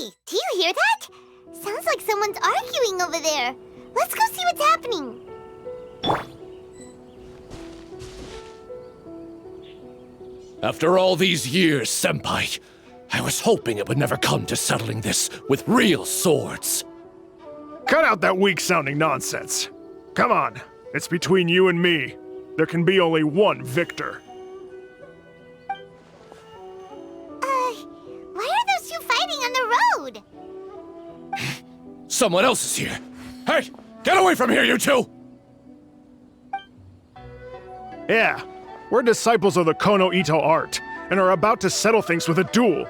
Hey, do you hear that? Sounds like someone's arguing over there. Let's go see what's happening. After all these years, Senpai, I was hoping it would never come to settling this with real swords. Cut out that weak-sounding nonsense. Come on, it's between you and me. There can be only one victor. Why are those two fighting on the road? Someone else is here. Hey, get away from here, you two! Yeah, we're disciples of the Kono Ito art, and are about to settle things with a duel.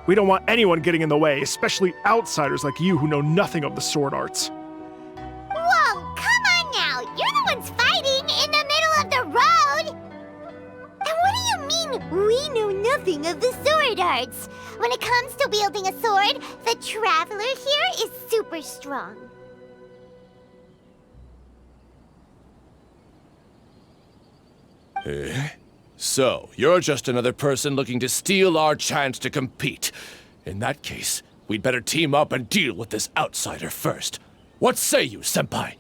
We don't want anyone getting in the way, especially outsiders like you who know nothing of the sword arts. Whoa, come on now! You're the ones fighting in the middle of the road! And what do you mean, we know nothing of the sword arts? When it comes to wielding a sword, the traveler here is super strong. So, you're just another person looking to steal our chance to compete. In that case, we'd better team up and deal with this outsider first. What say you, Senpai?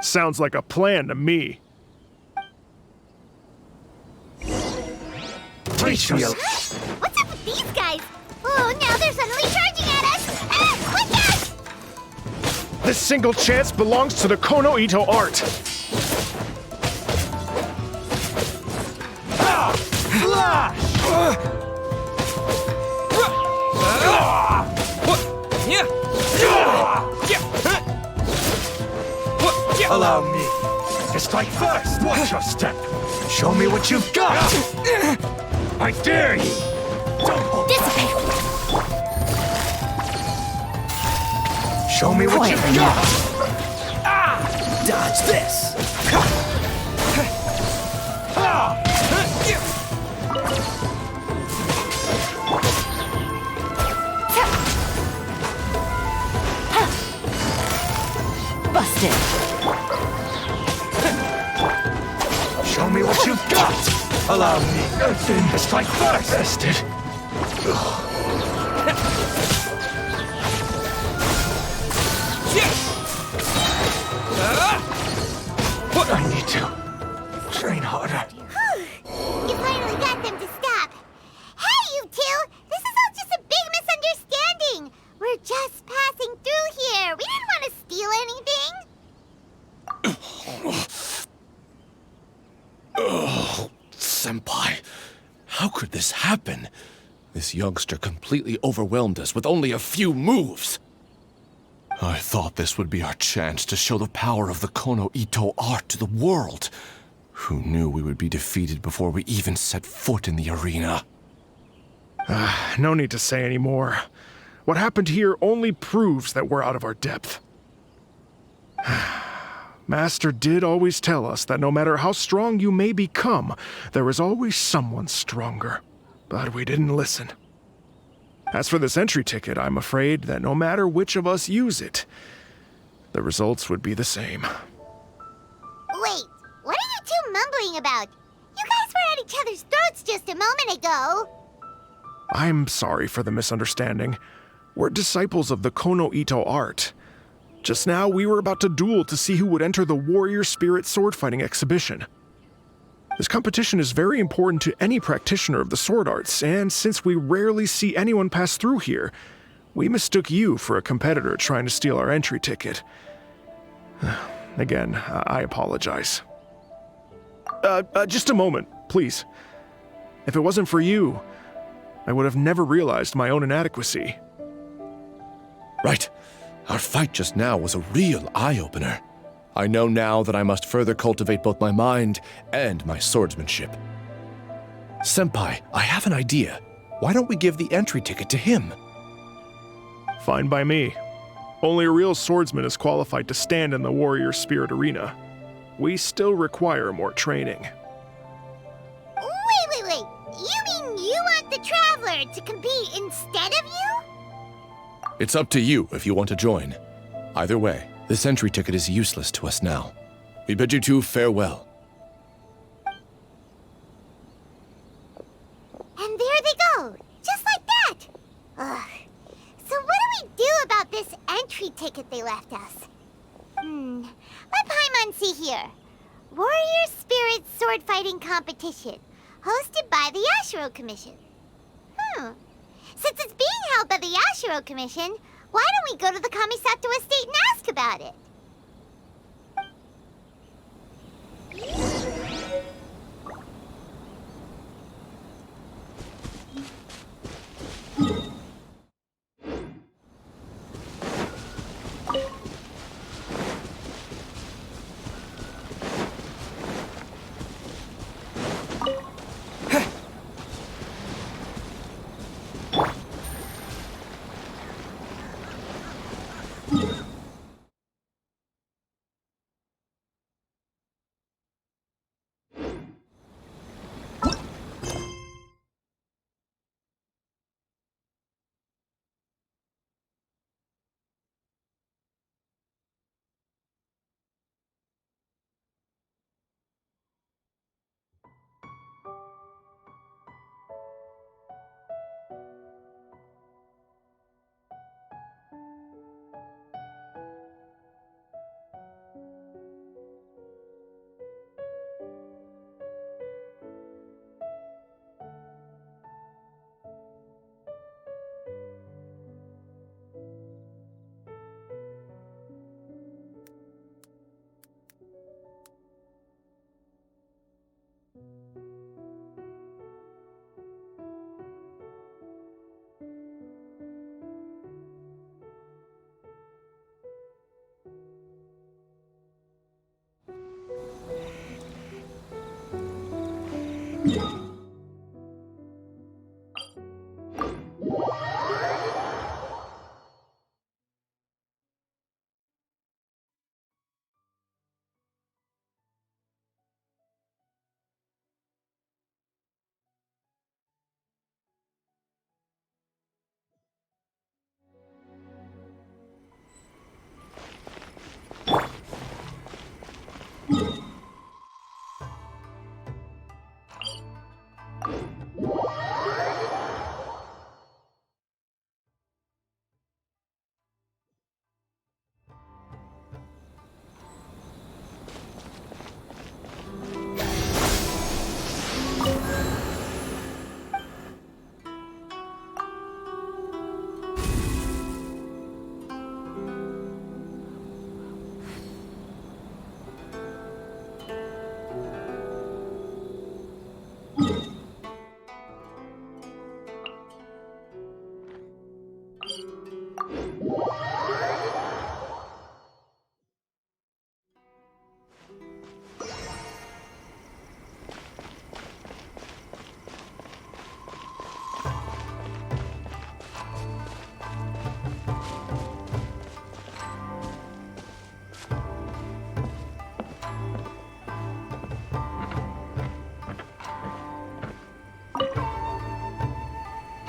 Sounds like a plan to me. What's up with these guys? Oh, now they're suddenly charging at us! Ah, quick out! This single chance belongs to the Kono Ito art. Allow me to strike first. Watch your step. Show me what you've got. I dare you. Dissipate! Show me what you've got. Dodge this. Busted! Show me what you've got. Allow me to strike first. Bested. What I need to train harder. You finally got them to stop. Hey, you two! This is all just a big misunderstanding. We're just passing through here. We didn't want to steal anything. Oh, Senpai, how could this happen? This youngster completely overwhelmed us with only a few moves. I thought this would be our chance to show the power of the Kono Ito art to the world. Who knew we would be defeated before we even set foot in the arena? No need to say any more. What happened here only proves that we're out of our depth. Master did always tell us that no matter how strong you may become, there is always someone stronger. But we didn't listen. As for this entry ticket, I'm afraid that no matter which of us use it, the results would be the same. Wait, what are you two mumbling about? You guys were at each other's throats just a moment ago. I'm sorry for the misunderstanding. We're disciples of the Kono Ito art. Just now, we were about to duel to see who would enter the Warrior Spirit sword fighting exhibition. This competition is very important to any practitioner of the sword arts, and since we rarely see anyone pass through here, we mistook you for a competitor trying to steal our entry ticket. Again, I apologize. Just a moment, please. If it wasn't for you, I would have never realized my own inadequacy. Right. Our fight just now was a real eye-opener. I know now that I must further cultivate both my mind and my swordsmanship. Senpai, I have an idea. Why don't we give the entry ticket to him? Fine by me. Only a real swordsman is qualified to stand in the Warrior Spirit arena. We still require more training. Wait. You mean you want the Traveler to compete instead of you? It's up to you if you want to join. Either way, this entry ticket is useless to us now. We bid you two farewell. And there they go, just like that. Ugh. So what entry ticket they left us. Let Paimon see here. Warrior Spirit Sword Fighting Competition, hosted by the Ashiro Commission. Since it's being held by the Ashiro Commission, why don't we go to the Kamisato estate and ask about it?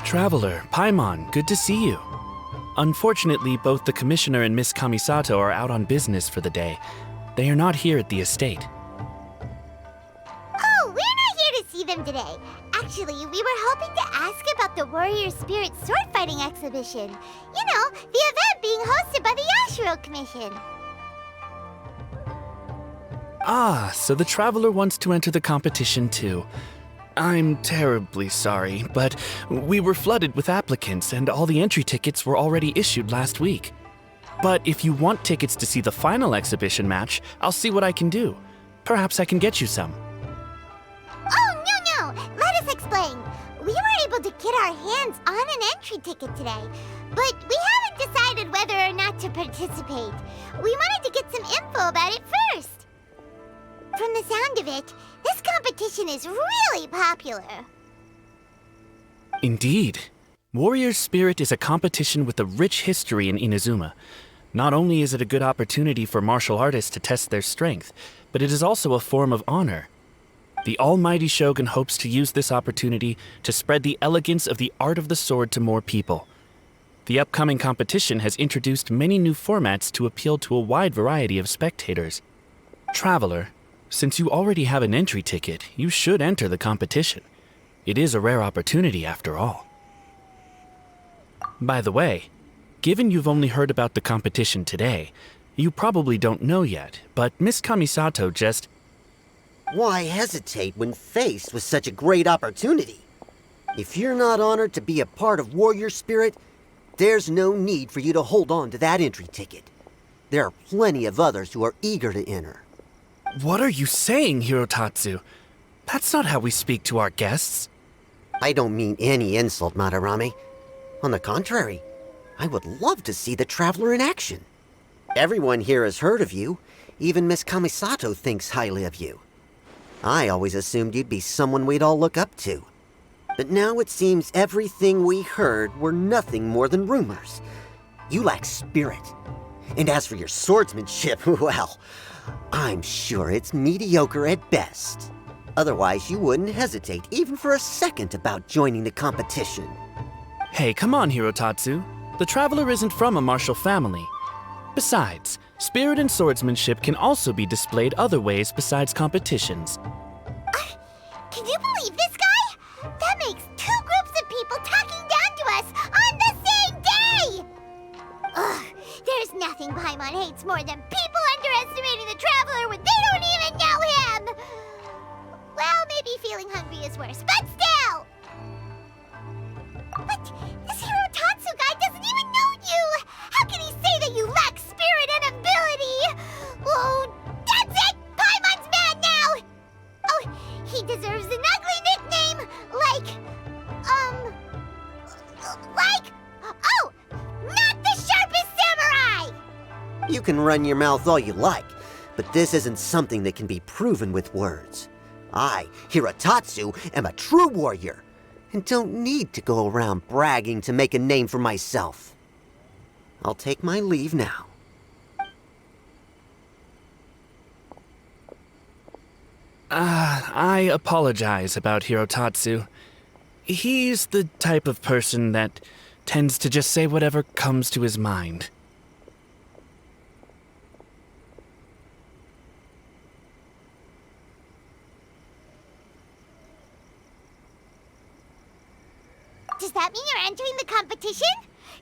Traveler, Paimon, good to see you. Unfortunately, both the Commissioner and Miss Kamisato are out on business for the day. They are not here at the estate. Oh, we're not here to see them today. Actually, we were hoping to ask about the Warrior Spirit Sword Fighting Exhibition. You know, the event being hosted by the Ashiro Commission. Ah, so the Traveler wants to enter the competition too. I'm terribly sorry, but we were flooded with applicants and all the entry tickets were already issued last week. But if you want tickets to see the final exhibition match, I'll see what I can do. Perhaps I can get you some. Oh, no! Let us explain. We were able to get our hands on an entry ticket today, but we haven't decided whether or not to participate. We wanted to get some info about it first. From the sound of it, this competition is really popular. Indeed. Warrior Spirit is a competition with a rich history in Inazuma. Not only is it a good opportunity for martial artists to test their strength, but it is also a form of honor. The almighty Shogun hopes to use this opportunity to spread the elegance of the art of the sword to more people. The upcoming competition has introduced many new formats to appeal to a wide variety of spectators. Traveler, since you already have an entry ticket, you should enter the competition. It is a rare opportunity after all. By the way, Given you've only heard about the competition today, you probably don't know yet, but Miss Kamisato just... Why hesitate when faced with such a great opportunity? If you're not honored to be a part of Warrior Spirit, there's no need for you to hold on to that entry ticket. There are plenty of others who are eager to enter. What are you saying, Hirotatsu? That's not how we speak to our guests. I don't mean any insult, Madarame. On the contrary, I would love to see the Traveler in action. Everyone here has heard of you. Even Miss Kamisato thinks highly of you. I always assumed you'd be someone we'd all look up to. But now it seems everything we heard were nothing more than rumors. You lack spirit. And as for your swordsmanship, well, I'm sure it's mediocre at best. Otherwise, you wouldn't hesitate even for a second about joining the competition. Hey, come on, Hirotatsu. The Traveler isn't from a martial family. Besides, spirit and swordsmanship can also be displayed other ways besides competitions. Can you believe this guy? That makes two groups of people talking down to us on the same day! Ugh, there's nothing Paimon hates more than people underestimating the Traveler when they don't even know him! Well, maybe feeling hungry is worse, but still! But this Hirotatsu guy doesn't even know you! How can he say that you lack spirit and ability? Oh, that's it! Paimon's mad now! Oh, he deserves an ugly nickname, oh, not the sharpest samurai! You can run your mouth all you like, but this isn't something that can be proven with words. I, Hirotatsu, am a true warrior, and don't need to go around bragging to make a name for myself. I'll take my leave now. I apologize about Hirotatsu. He's the type of person that tends to just say whatever comes to his mind. Does that mean you're entering the competition?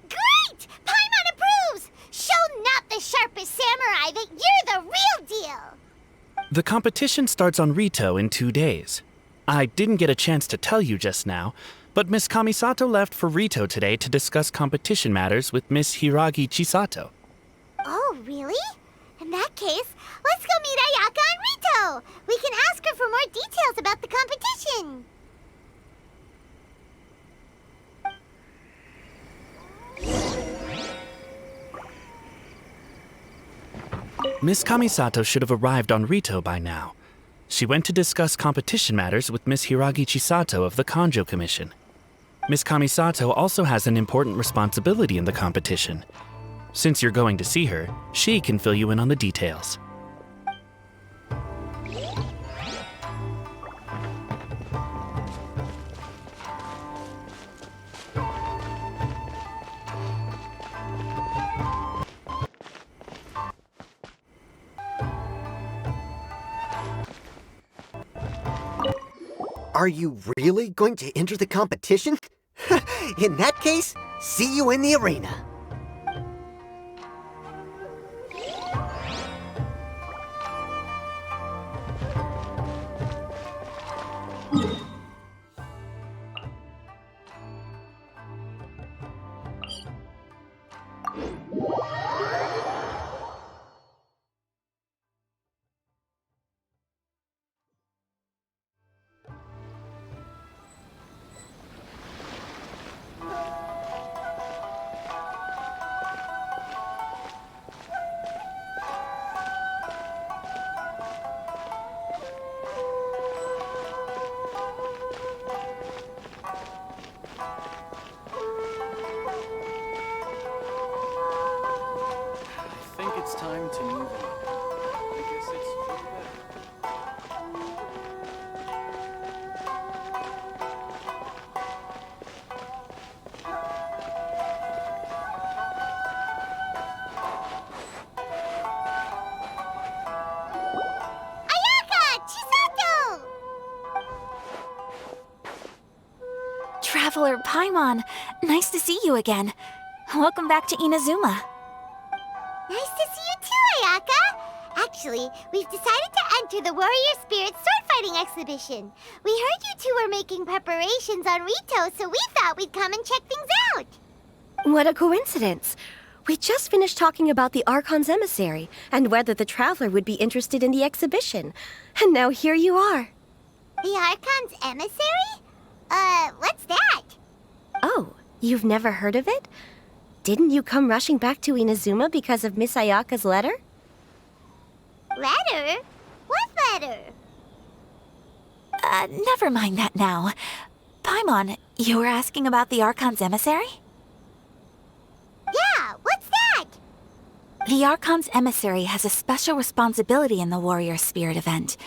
Great! Paimon approves! Show not the sharpest samurai that you're the real deal! The competition starts on Rito in 2 days. I didn't get a chance to tell you just now, but Miss Kamisato left for Rito today to discuss competition matters with Miss Hiragi Chisato. Oh, really? In that case, let's go meet Ayaka and Rito! We can ask her for more details about the competition! Miss Kamisato should have arrived on Rito by now. She went to discuss competition matters with Miss Hiragi Chisato of the Kanjo Commission. Miss Kamisato also has an important responsibility in the competition. Since you're going to see her, she can fill you in on the details. Are you really going to enter the competition? In that case, see you in the arena. I think it's time to move on. I guess it's for the better. Ayaka! Chisato! Traveler Paimon, nice to see you again. Welcome back to Inazuma. Nice to see you too, Ayaka! Actually, we've decided to enter the Warrior Spirit sword-fighting exhibition. We heard you two were making preparations on Rito, so we thought we'd come and check things out. What a coincidence. We just finished talking about the Archon's Emissary and whether the Traveler would be interested in the exhibition. And now here you are. The Archon's Emissary? What's that? Oh, you've never heard of it? Didn't you come rushing back to Inazuma because of Miss Ayaka's letter? Letter? What letter? Never mind that now. Paimon, you were asking about the Archon's Emissary? Yeah, what's that? The Archon's Emissary has a special responsibility in the Warrior Spirit event.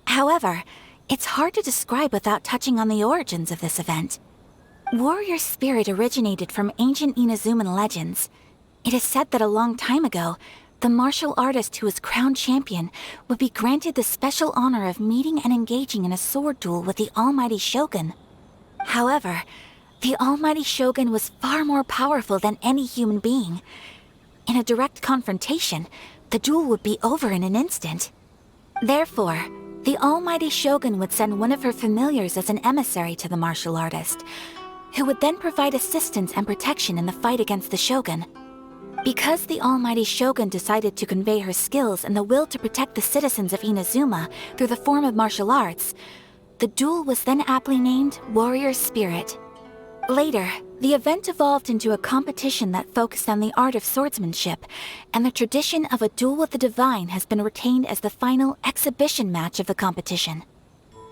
However, it's hard to describe without touching on the origins of this event. Warrior Spirit originated from ancient Inazuman legends. It is said that a long time ago, the martial artist who was crowned champion would be granted the special honor of meeting and engaging in a sword duel with the Almighty Shogun. However, the Almighty Shogun was far more powerful than any human being. In a direct confrontation, the duel would be over in an instant. Therefore, the Almighty Shogun would send one of her familiars as an emissary to the martial artist, who would then provide assistance and protection in the fight against the Shogun. Because the Almighty Shogun decided to convey her skills and the will to protect the citizens of Inazuma through the form of martial arts, the duel was then aptly named Warrior Spirit. Later, the event evolved into a competition that focused on the art of swordsmanship, and the tradition of a duel with the divine has been retained as the final exhibition match of the competition.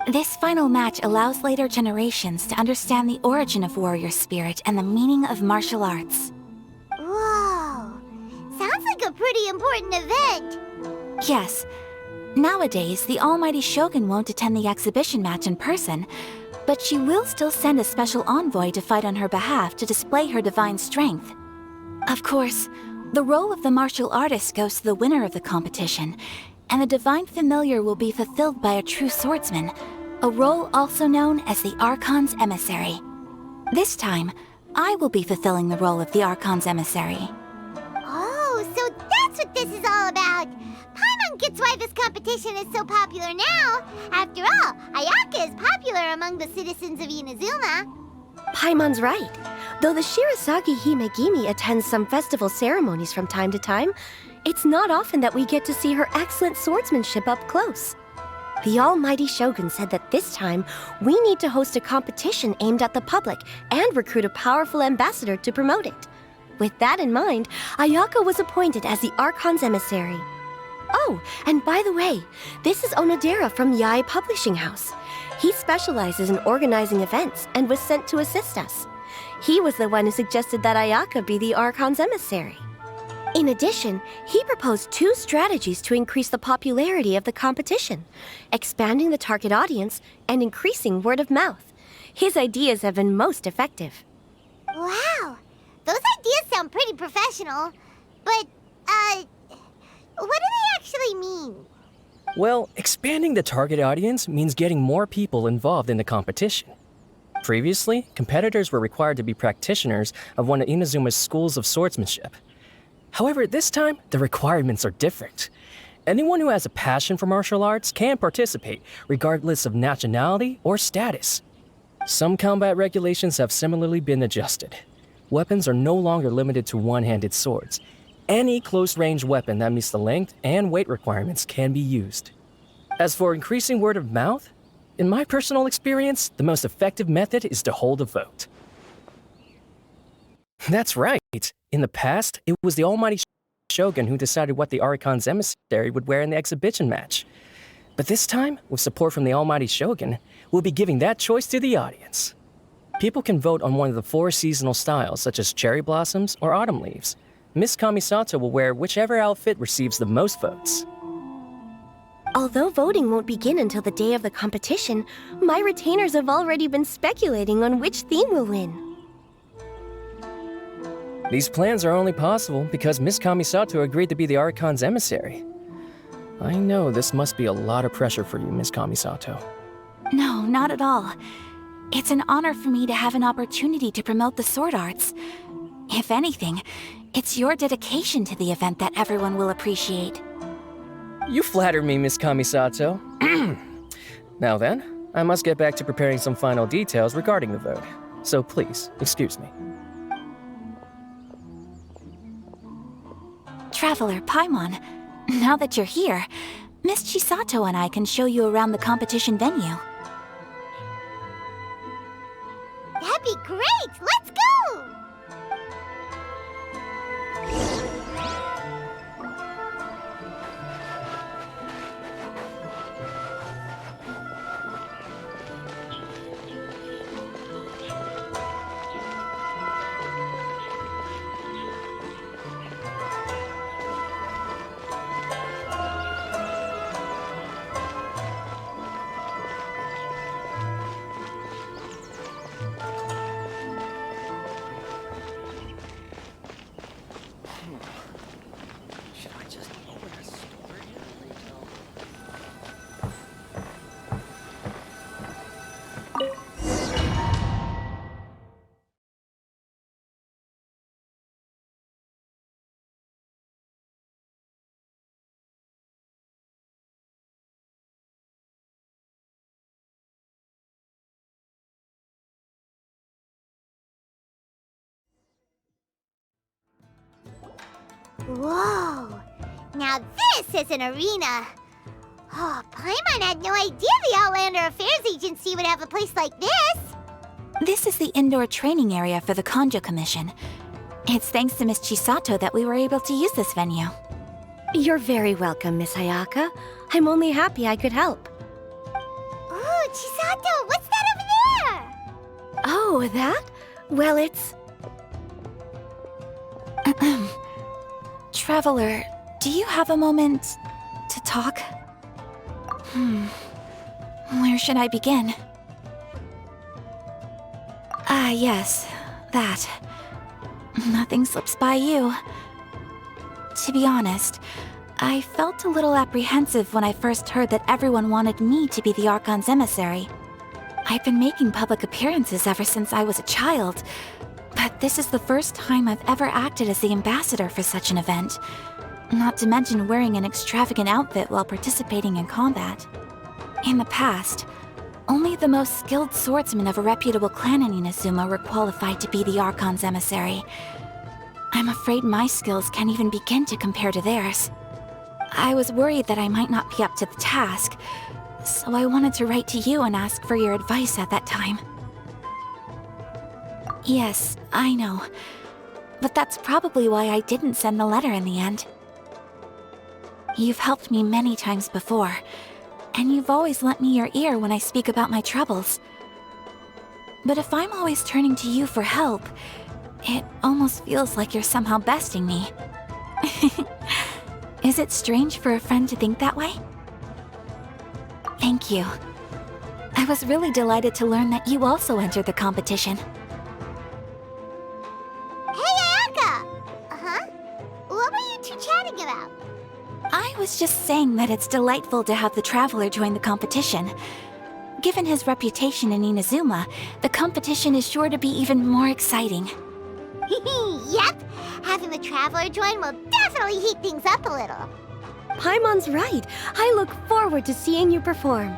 This final match allows later generations to understand the origin of Warrior Spirit and the meaning of martial arts. Whoa! Sounds like a pretty important event. Yes. Nowadays, the Almighty Shogun won't attend the exhibition match in person, but she will still send a special envoy to fight on her behalf to display her divine strength. Of course, the role of the martial artist goes to the winner of the competition, and the divine familiar will be fulfilled by a true swordsman, a role also known as the Archon's Emissary. This time, I will be fulfilling the role of the Archon's Emissary. Oh, so that's what this is all about. Paimon gets why this competition is so popular now. After all, Ayaka is popular among the citizens of Inazuma. Paimon's right. Though the Shirazagi Himegimi attends some festival ceremonies from time to time, it's not often that we get to see her excellent swordsmanship up close. The Almighty Shogun said that this time, we need to host a competition aimed at the public and recruit a powerful ambassador to promote it. With that in mind, Ayaka was appointed as the Archon's Emissary. Oh, and by the way, this is Onodera from Yae Publishing House. He specializes in organizing events and was sent to assist us. He was the one who suggested that Ayaka be the Archon's Emissary. In addition, he proposed 2 strategies to increase the popularity of the competition, expanding the target audience and increasing word of mouth. His ideas have been most effective. Wow! Those ideas sound pretty professional. But, what do they actually mean? Well, expanding the target audience means getting more people involved in the competition. Previously, competitors were required to be practitioners of one of Inazuma's schools of swordsmanship. However, this time, the requirements are different. Anyone who has a passion for martial arts can participate, regardless of nationality or status. Some combat regulations have similarly been adjusted. Weapons are no longer limited to one-handed swords. Any close-range weapon that meets the length and weight requirements can be used. As for increasing word of mouth, in my personal experience, the most effective method is to hold a vote. That's right. In the past, it was the Almighty Shogun who decided what the Archon's Emissary would wear in the exhibition match. But this time, with support from the Almighty Shogun, we'll be giving that choice to the audience. People can vote on one of the 4 seasonal styles, such as cherry blossoms or autumn leaves. Miss Kamisato will wear whichever outfit receives the most votes. Although voting won't begin until the day of the competition, my retainers have already been speculating on which theme will win. These plans are only possible because Miss Kamisato agreed to be the Archon's Emissary. I know this must be a lot of pressure for you, Miss Kamisato. No, not at all. It's an honor for me to have an opportunity to promote the sword arts. If anything, it's your dedication to the event that everyone will appreciate. You flatter me, Miss Kamisato. Now then, I must get back to preparing some final details regarding the vote. So please, excuse me. Traveler Paimon, now that you're here, Miss Chisato and I can show you around the competition venue. That'd be great! Let's go! Whoa! Now this is an arena! Oh, Paimon had no idea the Outlander Affairs Agency would have a place like this! This is the indoor training area for the Konjo Commission. It's thanks to Miss Chisato that we were able to use this venue. You're very welcome, Miss Ayaka. I'm only happy I could help. Ooh, Chisato, what's that over there? Oh, that? Well, it's... Traveler, do you have a moment to talk? Where should I begin? Ah, yes, that. Nothing slips by you. To be honest, I felt a little apprehensive when I first heard that everyone wanted me to be the Archon's emissary. I've been making public appearances ever since I was a child, but this is the first time I've ever acted as the ambassador for such an event, not to mention wearing an extravagant outfit while participating in combat. In the past, only the most skilled swordsmen of a reputable clan in Inazuma were qualified to be the Archon's emissary. I'm afraid my skills can't even begin to compare to theirs. I was worried that I might not be up to the task, so I wanted to write to you and ask for your advice at that time. Yes, I know. But that's probably why I didn't send the letter in the end. You've helped me many times before, and you've always lent me your ear when I speak about my troubles. But if I'm always turning to you for help, it almost feels like you're somehow besting me. Is it strange for a friend to think that way? Thank you. I was really delighted to learn that you also entered the competition. Hey, Ayaka! Uh-huh? What were you two chatting about? I was just saying that it's delightful to have the Traveler join the competition. Given his reputation in Inazuma, the competition is sure to be even more exciting. Yep! Having the Traveler join will definitely heat things up a little. Paimon's right. I look forward to seeing you perform.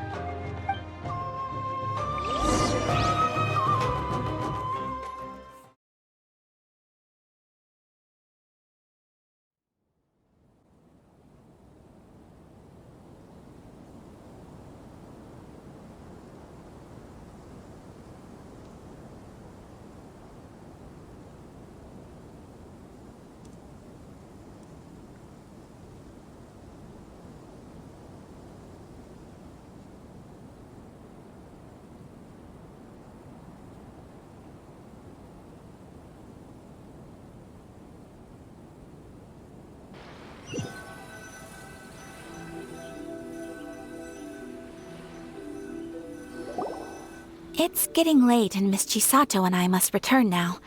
It's getting late and Miss Chisato and I must return now.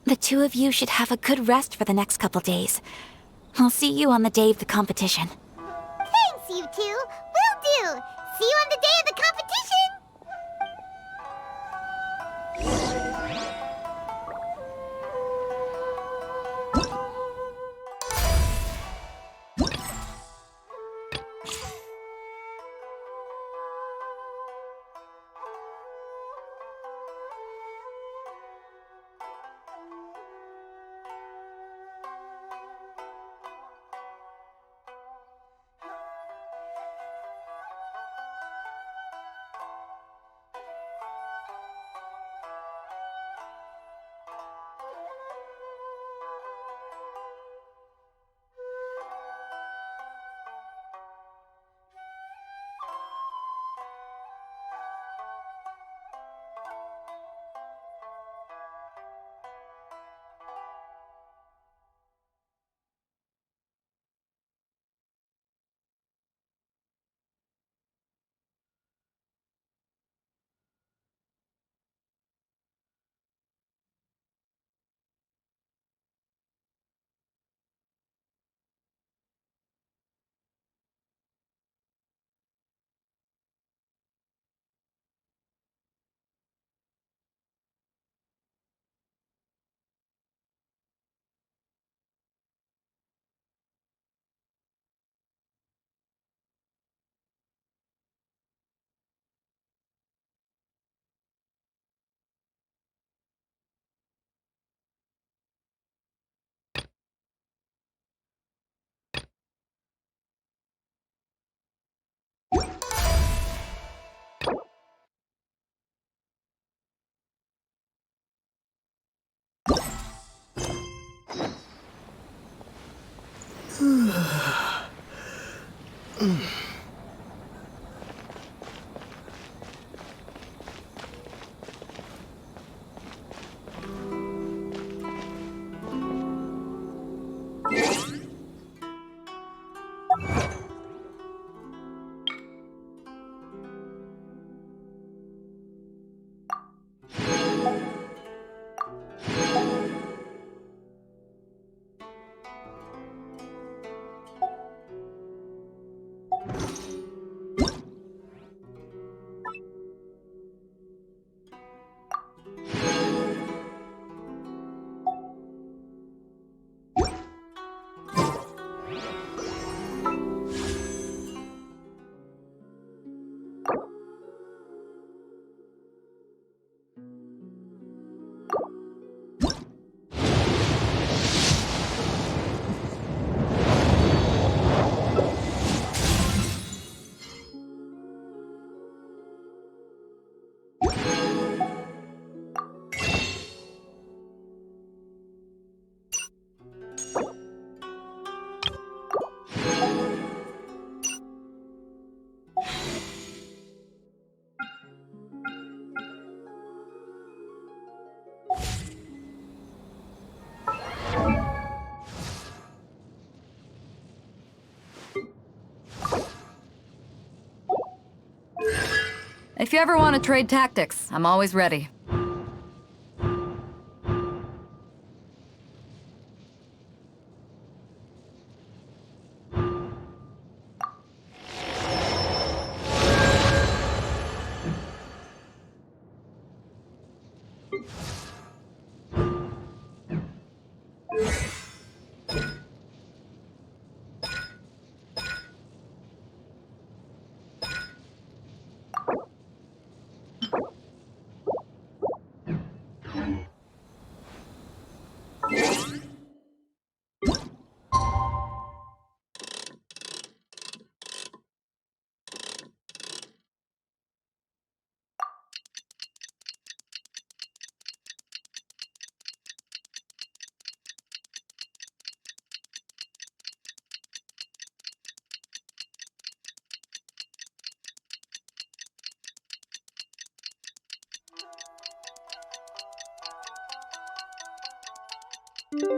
The two of you should have a good rest for the next couple days. I'll see you on the day of the competition. Thanks, you two! Will do! See you on the day of the competition! If you ever want to trade tactics, I'm always ready. Today's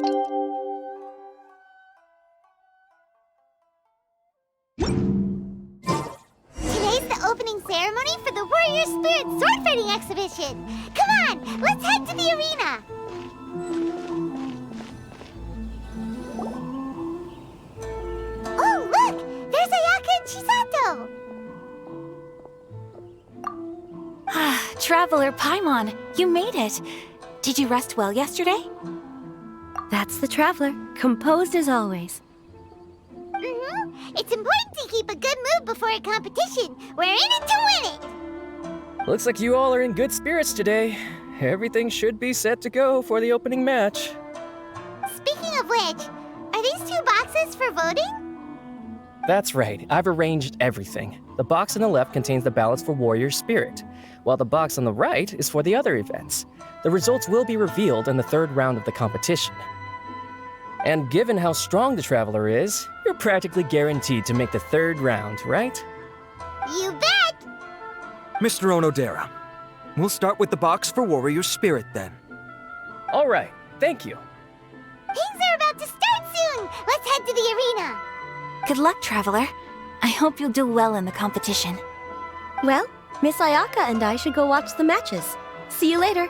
the opening ceremony for the Warrior Spirit sword fighting exhibition. Come on, let's head to the arena. Oh, look! There's Ayaka and Chisato. Traveler Paimon, you made it. Did you rest well yesterday? That's the Traveler, composed as always. It's important to keep a good mood before a competition. We're in it to win it. Looks like you all are in good spirits today. Everything should be set to go for the opening match. Speaking of which, are these 2 boxes for voting? That's right, I've arranged everything. The box on the left contains the ballots for Warrior Spirit, while the box on the right is for the other events. The results will be revealed in the 3rd round of the competition. And given how strong the Traveler is, you're practically guaranteed to make the 3rd round, right? You bet! Mr. Onodera, we'll start with the box for Warrior Spirit then. All right, thank you. Things are about to start soon! Let's head to the arena! Good luck, Traveler. I hope you'll do well in the competition. Well, Miss Ayaka and I should go watch the matches. See you later.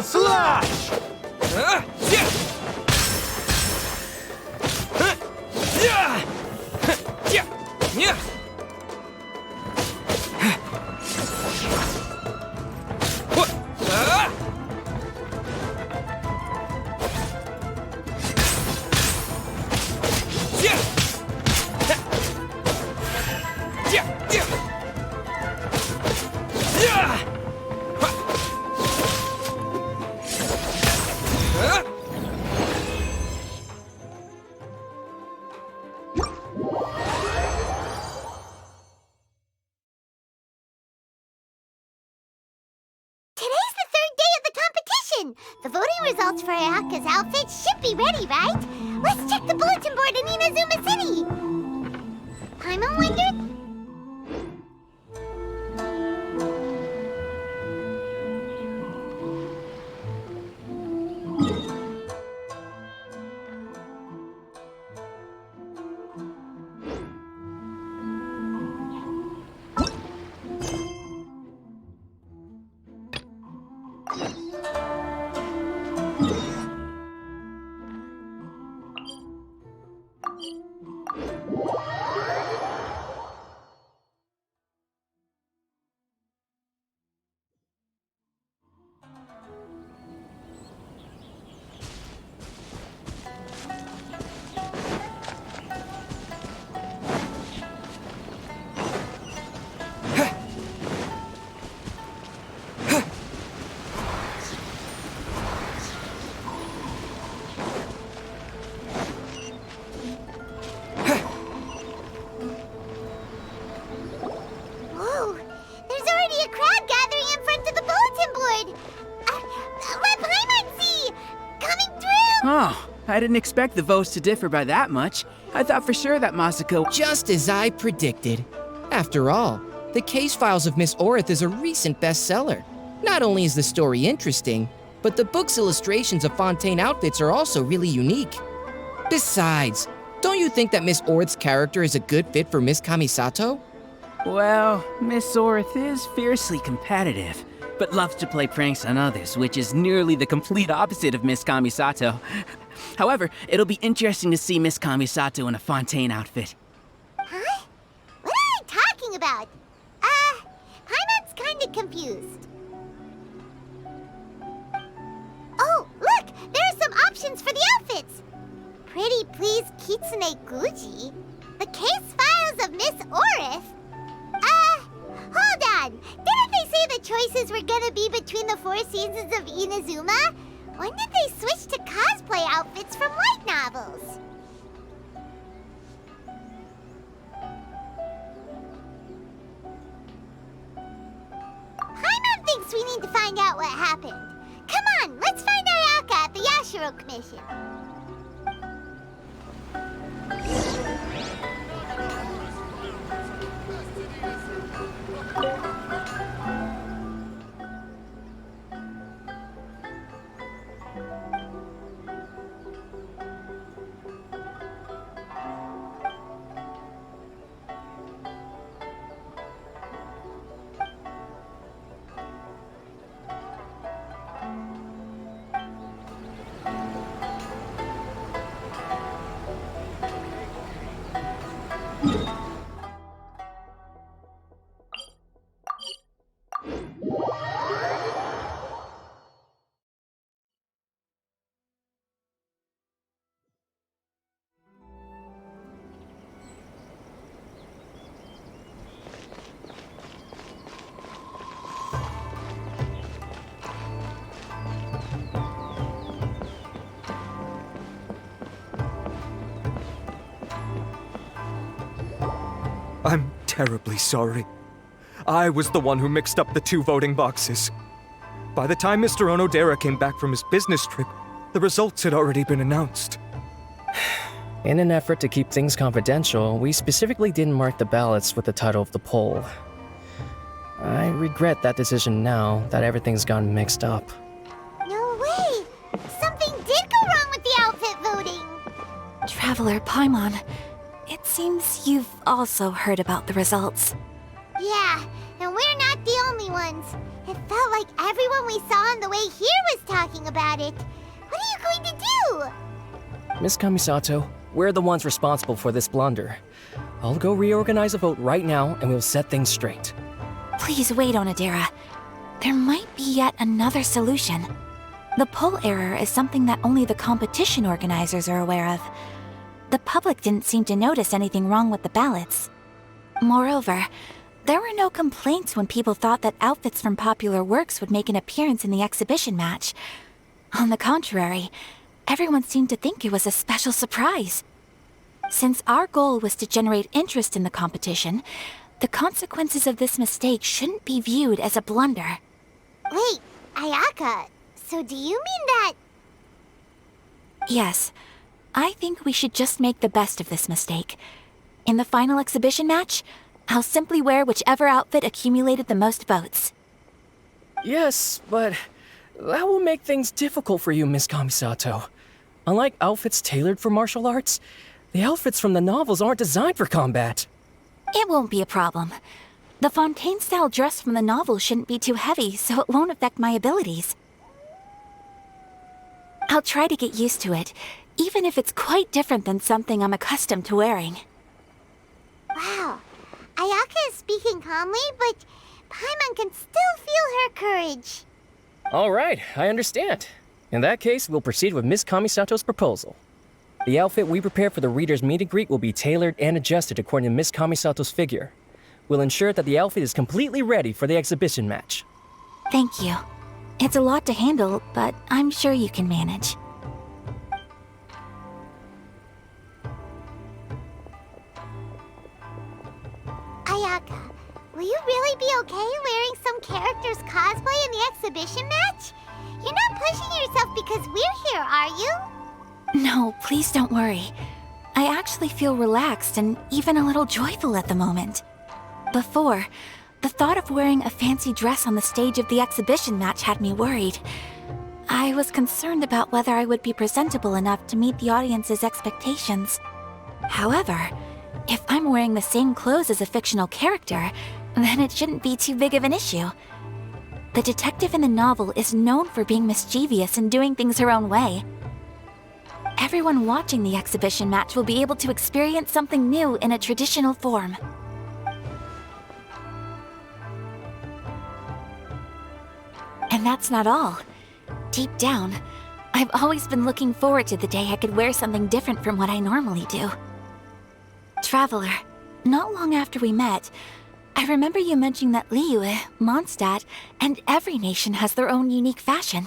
Slash! Yeah! on! The voting results for Ayaka's outfit should be ready, right? Let's check the bulletin board in Inazuma City! Paimon wondered? I didn't expect the votes to differ by that much. I thought for sure that Masako— Just as I predicted. After all, the case files of Miss Orith is a recent bestseller. Not only is the story interesting, but the book's illustrations of Fontaine outfits are also really unique. Besides, don't you think that Miss Orith's character is a good fit for Miss Kamisato? Well, Miss Orith is fiercely competitive, but loves to play pranks on others, which is nearly the complete opposite of Miss Kamisato. However, it'll be interesting to see Miss Kamisato in a Fontaine outfit. Huh? What are they talking about? Paimon's kinda confused. Oh, look! There are some options for the outfits! Pretty please Kitsune Guji? The case files of Miss Orith? Hold on! Didn't they say the choices were gonna be between the 4 seasons of Inazuma? When did they switch to cosplay outfits from light novels? Paimon thinks we need to find out what happened. Come on, let's find Ayaka at the Yashiro Commission. I'm terribly sorry. I was the one who mixed up the 2 voting boxes. By the time Mr. Onodera came back from his business trip, the results had already been announced. In an effort to keep things confidential, we specifically didn't mark the ballots with the title of the poll. I regret that decision now that everything's gone mixed up. No way! Something did go wrong with the outfit voting! Traveler Paimon, it seems you've also heard about the results. Yeah, and we're not the only ones. It felt like everyone we saw on the way here was talking about it. What are you going to do? Miss Kamisato, we're the ones responsible for this blunder. I'll go reorganize a vote right now and we'll set things straight. Please wait, Onodera. There might be yet another solution. The poll error is something that only the competition organizers are aware of. The public didn't seem to notice anything wrong with the ballots. Moreover, there were no complaints when people thought that outfits from popular works would make an appearance in the exhibition match. On the contrary, everyone seemed to think it was a special surprise. Since our goal was to generate interest in the competition, the consequences of this mistake shouldn't be viewed as a blunder. Wait, Ayaka, So do you mean that... Yes. I think we should just make the best of this mistake. In the final exhibition match, I'll simply wear whichever outfit accumulated the most votes. Yes, but that will make things difficult for you, Miss Kamisato. Unlike outfits tailored for martial arts, the outfits from the novels aren't designed for combat. It won't be a problem. The Fontaine-style dress from the novel shouldn't be too heavy, so it won't affect my abilities. I'll try to get used to it, even if it's quite different than something I'm accustomed to wearing. Wow. Ayaka is speaking calmly, but Paimon can still feel her courage. All right, I understand. In that case, we'll proceed with Miss Kamisato's proposal. The outfit we prepare for the reader's meet and greet will be tailored and adjusted according to Miss Kamisato's figure. We'll ensure that the outfit is completely ready for the exhibition match. Thank you. It's a lot to handle, but I'm sure you can manage. Ayaka, will you really be okay wearing some character's cosplay in the exhibition match? You're not pushing yourself because we're here, are you? No, please don't worry. I actually feel relaxed and even a little joyful at the moment. Before, the thought of wearing a fancy dress on the stage of the exhibition match had me worried. I was concerned about whether I would be presentable enough to meet the audience's expectations. However, if I'm wearing the same clothes as a fictional character, then it shouldn't be too big of an issue. The detective in the novel is known for being mischievous and doing things her own way. Everyone watching the exhibition match will be able to experience something new in a traditional form. And that's not all. Deep down, I've always been looking forward to the day I could wear something different from what I normally do. Traveler, not long after we met, I remember you mentioning that Liyue, Mondstadt, and every nation has their own unique fashion.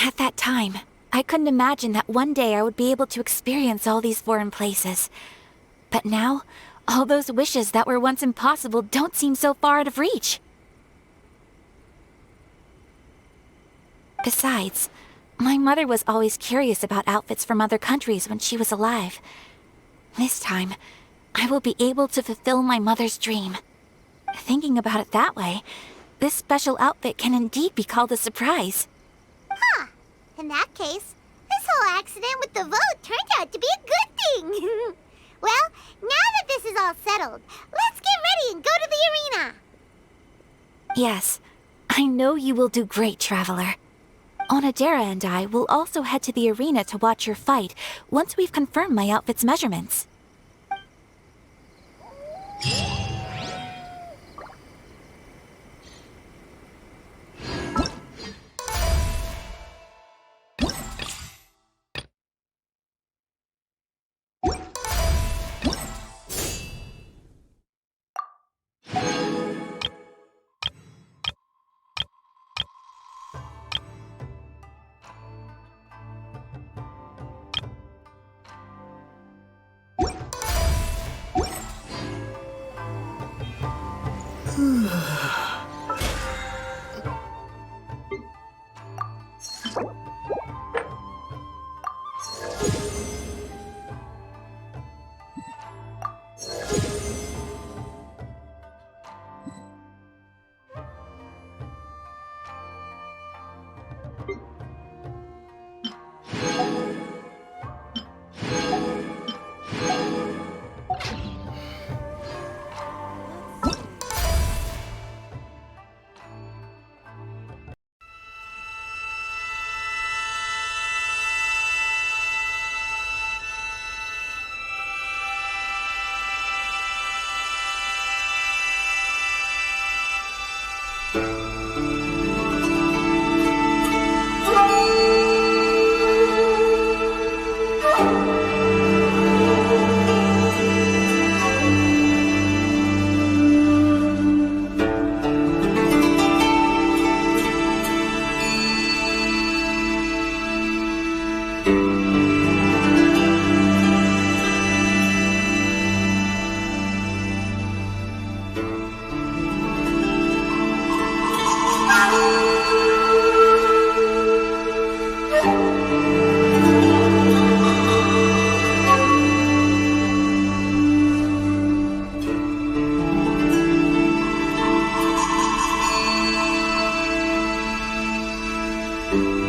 At that time, I couldn't imagine that one day I would be able to experience all these foreign places. But now, all those wishes that were once impossible don't seem so far out of reach. Besides, my mother was always curious about outfits from other countries when she was alive. This time, I will be able to fulfill my mother's dream. Thinking about it that way, this special outfit can indeed be called a surprise. Huh. In that case, this whole accident with the vote turned out to be a good thing. Well, now that this is all settled, let's get ready and go to the arena. Yes, I know you will do great, Traveler. Onodera and I will also head to the arena to watch your fight once we've confirmed my outfit's measurements. Bye!